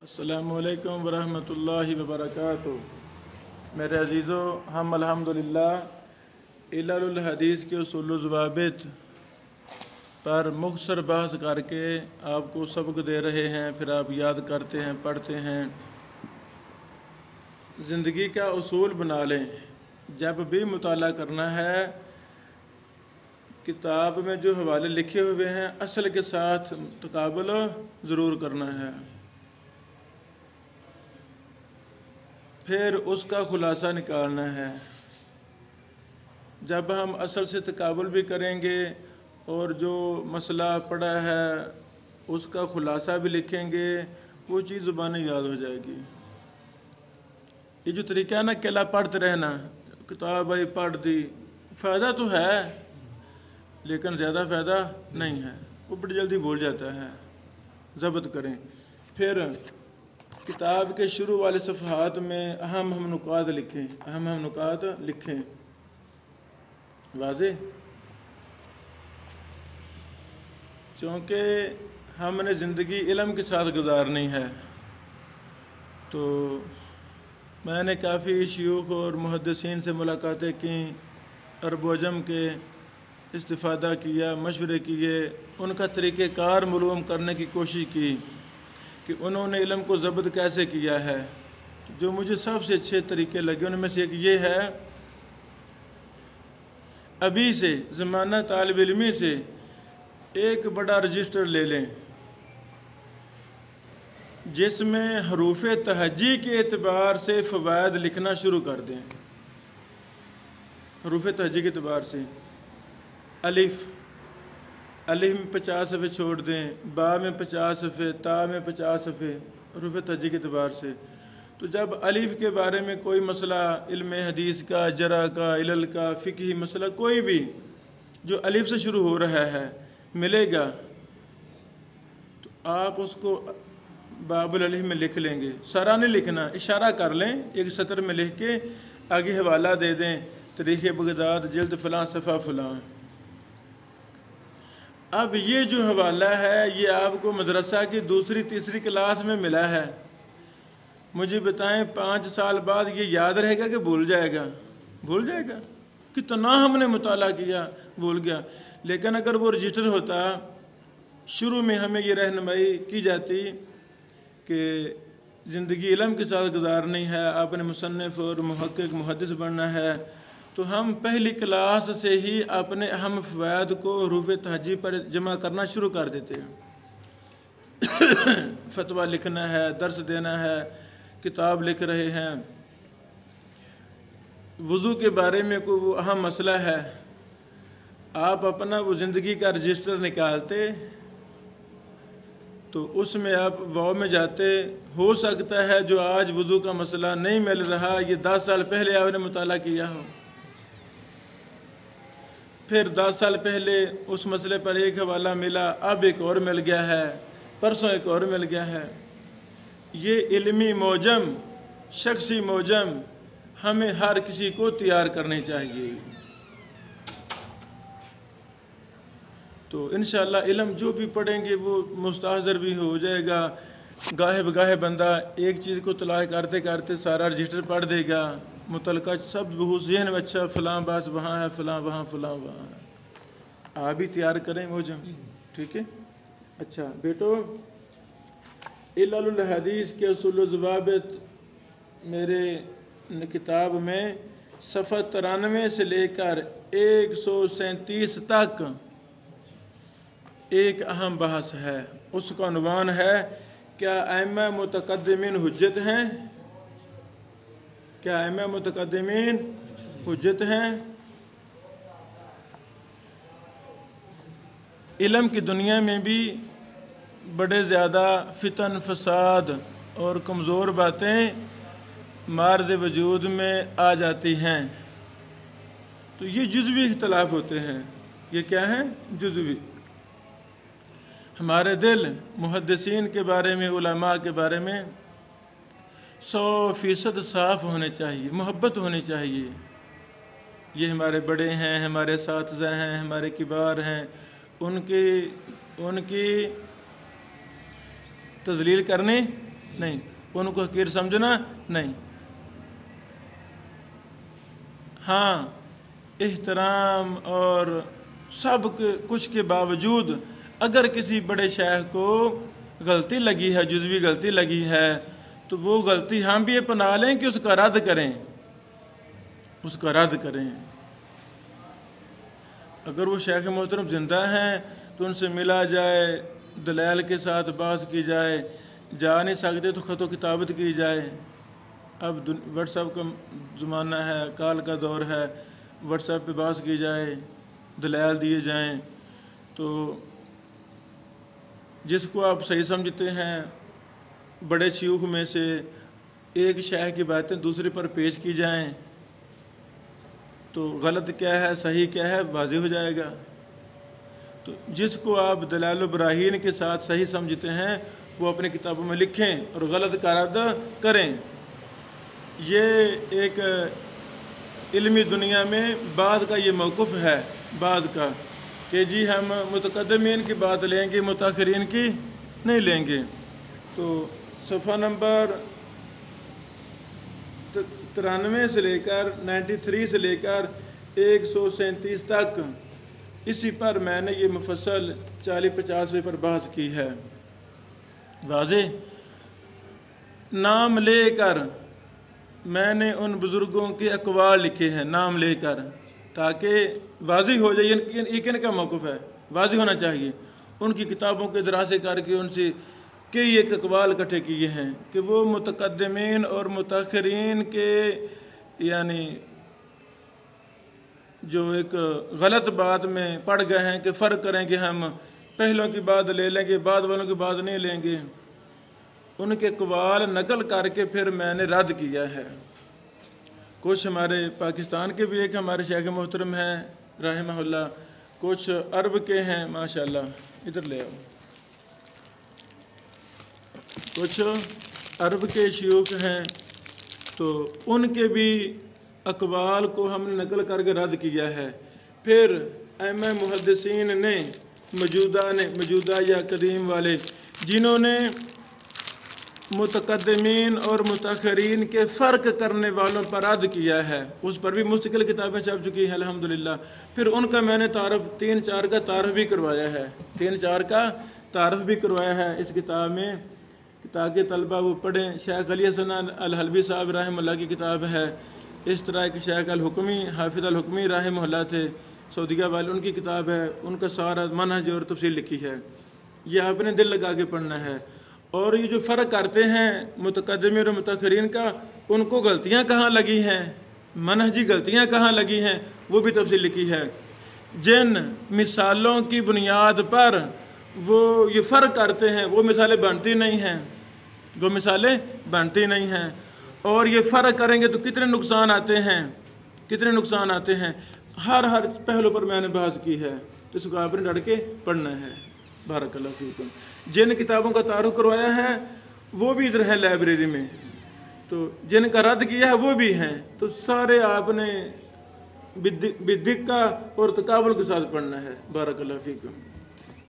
السلام علیکم ورحمۃ اللہ وبرکاتہ۔ میرے عزیزو، ہم الحمدللہ علل الحدیث کے اصول و ضوابط پر مختصر بحث کر کے آپ کو سبق دے رہے ہیں، پھر آپ یاد کرتے ہیں، پڑھتے ہیں۔ زندگی کا اصول بنا لیں، جب بھی مطالعہ کرنا ہے کتاب میں جو حوالے لکھے ہوئے ہیں اصل کے ساتھ تقابل ضرور کرنا ہے، پھر اس کا خلاصہ نکالنا ہے۔ جب ہم اصل سے تقابل بھی کریں گے اور جو مسئلہ پڑھا ہے اس کا خلاصہ بھی لکھیں گے، وہ چیز زبانی یاد ہو جائے گی۔ یہ جو طریقہ ہے نا کلا پڑھتے رہنا، کتاب بھائی پڑھ دی، فائدہ تو ہے لیکن زیادہ فائدہ نہیں ہے، وہ بڑی جلدی بھول جاتا ہے۔ ضبط کریں، پھر کتاب کے شروع والے صفحات میں اہم نکات لکھیں۔ واضح؟ چونکہ ہم نے زندگی علم کے ساتھ گزارنی ہے، تو میں نے کافی شیوخ اور محدثین سے ملاقاتیں کیں، عرب و عجم کے استفادہ کیا، مشورے کیے، ان کا طریقہ کار معلوم کرنے کی کوشش کی کہ انہوں نے علم کو ضبط کیسے کیا ہے۔ جو مجھے سب سے اچھے طریقے لگے ان میں سے ایک یہ ہے، ابھی سے زمانہ طالب علمی سے ایک بڑا رجسٹر لے لیں جس میں حروف تہجی کے اعتبار سے فوائد لکھنا شروع کر دیں۔ حروف تہجی کے اعتبار سے الف میں 50 صفحے چھوڑ دیں، با میں 50 صفحے، تا میں 50 صفحے، حروف تہجی کے اعتبار سے۔ تو جب الف کے بارے میں کوئی مسئلہ علم حدیث کا، جرح کا، علل کا، فقہی مسئلہ کوئی بھی جو الف سے شروع ہو رہا ہے ملے گا تو آپ اس کو باب الالف میں لکھ لیں گے۔ سارا نہیں لکھنا، اشارہ کر لیں، ایک سطر میں لکھ کے آگے حوالہ دے دیں، تاریخ بغداد جلد فلاں صفحہ فلاں۔ اب یہ جو حوالہ ہے یہ آپ کو مدرسہ کی دوسری تیسری کلاس میں ملا ہے، مجھے بتائیں 5 سال بعد یہ یاد رہے گا کہ بھول جائے گا؟ بھول جائے گا۔ کتنا ہم نے مطالعہ کیا، بھول گیا۔ لیکن اگر وہ رجسٹر ہوتا، شروع میں ہمیں یہ رہنمائی کی جاتی کہ زندگی علم کے ساتھ گزارنی ہے، آپ نے مصنف اور محقق محدث بننا ہے، تو ہم پہلی کلاس سے ہی اپنے اہم فوائد کو حروف تہجی پر جمع کرنا شروع کر دیتے ہیں۔ فتویٰ لکھنا ہے، درس دینا ہے، کتاب لکھ رہے ہیں، وضو کے بارے میں کوئی وہ اہم مسئلہ ہے، آپ اپنا وہ زندگی کا رجسٹر نکالتے تو اس میں آپ واو میں جاتے، ہو سکتا ہے جو آج وضو کا مسئلہ نہیں مل رہا یہ 10 سال پہلے آپ نے مطالعہ کیا ہو، پھر 10 سال پہلے اس مسئلے پر ایک حوالہ ملا، اب ایک اور مل گیا ہے، پرسوں ایک اور مل گیا ہے۔ یہ علمی موجم، شخصی موجم ہمیں ہر کسی کو تیار کرنی چاہیے۔ تو انشاءاللہ علم جو بھی پڑھیں گے وہ مستحضر بھی ہو جائے گا۔ گاہے بگاہے بندہ ایک چیز کو تلاش کرتے کرتے سارا رجسٹر پڑھ دے گا، متعلقہ سب ذہن میں، اچھا فلاں بات وہاں ہے، فلاں وہاں، فلاں وہاں ہے۔ آپ بھی تیار کریں موجم، ٹھیک ہے؟ اچھا بیٹو، علل الحدیث کے اصول و ضوابط میرے کتاب میں صفحہ 93 سے لے کر 137 تک ایک اہم بحث ہے، اس کا عنوان ہے کیا ائمہ متقدمین حجت ہیں؟ کیا ائمہ متقدمین حجت ہیں؟ علم کی دنیا میں بھی بڑے زیادہ فتن، فساد اور کمزور باتیں معرض وجود میں آ جاتی ہیں، تو یہ جزوی اختلاف ہوتے ہیں۔ یہ کیا ہیں؟ جزوی۔ ہمارے دل محدثین کے بارے میں، علماء کے بارے میں 100% صاف ہونے چاہیے، محبت ہونی چاہیے۔ یہ ہمارے بڑے ہیں، ہمارے اساتذہ ہیں، ہمارے کبار ہیں، ان کی تذلیل کرنی نہیں، ان کو حقیر سمجھنا نہیں۔ ہاں احترام اور سب کچھ کے باوجود اگر کسی بڑے شیخ کو غلطی لگی ہے، جزوی غلطی لگی ہے، تو وہ غلطی ہم بھی اپنا لیں کہ اس کا رد کریں، اس کا رد کریں۔ اگر وہ شیخ محترم زندہ ہیں تو ان سے ملا جائے، دلائل کے ساتھ بات کی جائے، جا نہیں سکتے تو خط و کتابت کی جائے۔ اب واٹس ایپ کا زمانہ ہے، کال کا دور ہے، واٹس ایپ پہ بات کی جائے، دلائل دیے جائیں۔ تو جس کو آپ صحیح سمجھتے ہیں بڑے شیوخ میں سے ایک شیخ کی باتیں دوسرے پر پیش کی جائیں تو غلط کیا ہے صحیح کیا ہے واضح ہو جائے گا۔ تو جس کو آپ دلائل و براہین کے ساتھ صحیح سمجھتے ہیں وہ اپنی کتابوں میں لکھیں اور غلط کا رد کریں۔ یہ ایک علمی دنیا میں بعد کا یہ موقف ہے، بعد کا کہ جی ہم متقدمین کی بات لیں گے، متاخرین کی نہیں لیں گے۔ تو صفحہ نمبر 93 سے لے کر 93 سے لے کر 137 تک اسی پر میں نے یہ مفصل 40-50 پر بحث کی ہے۔ واضح نام لے کر میں نے ان بزرگوں کے اقوال لکھے ہیں، نام لے کر، تاکہ واضح ہو جائے یہ کن کا موقف ہے، واضح ہونا چاہیے۔ ان کی کتابوں کے دراسے کر کے ان سے کئی ایک اقوال اکٹھے کیے ہیں کہ وہ متقدمین اور متاخرین کے یعنی جو ایک غلط بات میں پڑ گئے ہیں کہ فرق کریں کہ ہم پہلوں کی بات لے لیں گے، بعد والوں کی بات نہیں لیں گے۔ ان کے اقوال نقل کر کے پھر میں نے رد کیا ہے۔ کچھ ہمارے پاکستان کے بھی ایک ہمارے شیخ محترم ہیں رحمہ اللہ، کچھ عرب کے ہیں ماشاءاللہ، ادھر لے آؤ، کچھ عرب کے شیوخ ہیں، تو ان کے بھی اقوال کو ہم نے نقل کر کے رد کیا ہے۔ پھر ائمہ محدثین نے موجودہ یا قدیم والے جنہوں نے متقدمین اور متاخرین کے فرق کرنے والوں پر رد کیا ہے، اس پر بھی مستقل کتابیں چھپ چکی ہیں الحمدللہ۔ پھر ان کا میں نے تعارف 3-4 کا تعارف بھی کروایا ہے، 3-4 کا تعارف بھی کروایا ہے اس کتاب میں تاکہ طلبہ وہ پڑھیں۔ شیخ علی حسن الحلبی صاحب رحمہ اللہ کی کتاب ہے، اس طرح ایک شیخ الحکمی حافظ الحکمی رحمہ اللہ تھے سعودیہ والے، ان کی کتاب ہے، ان کا سارا منہج اور تفصیل لکھی ہے، یہ آپ نے دل لگا کے پڑھنا ہے۔ اور یہ جو فرق کرتے ہیں متقدمین اور متاخرین کا، ان کو غلطیاں کہاں لگی ہیں، منہجی غلطیاں کہاں لگی ہیں، وہ بھی تفصیل لکھی ہے۔ جن مثالوں کی بنیاد پر وہ یہ فرق کرتے ہیں وہ مثالیں بنتی نہیں ہیں، وہ مثالیں بنتی نہیں ہیں، اور یہ فرق کریں گے تو کتنے نقصان آتے ہیں، کتنے نقصان آتے ہیں، ہر پہلو پر میں نے بحث کی ہے، تو اس کو آپ نے ڈٹ کے پڑھنا ہے۔ بارک اللہ فیکم۔ جن کتابوں کا تعارف کروایا ہے وہ بھی ادھر ہیں لائبریری میں، تو جن کا رد کیا ہے وہ بھی ہیں، تو سارے آپ نے بدقہ اور تقابل کے ساتھ پڑھنا ہے۔ بارک اللہ فیکم۔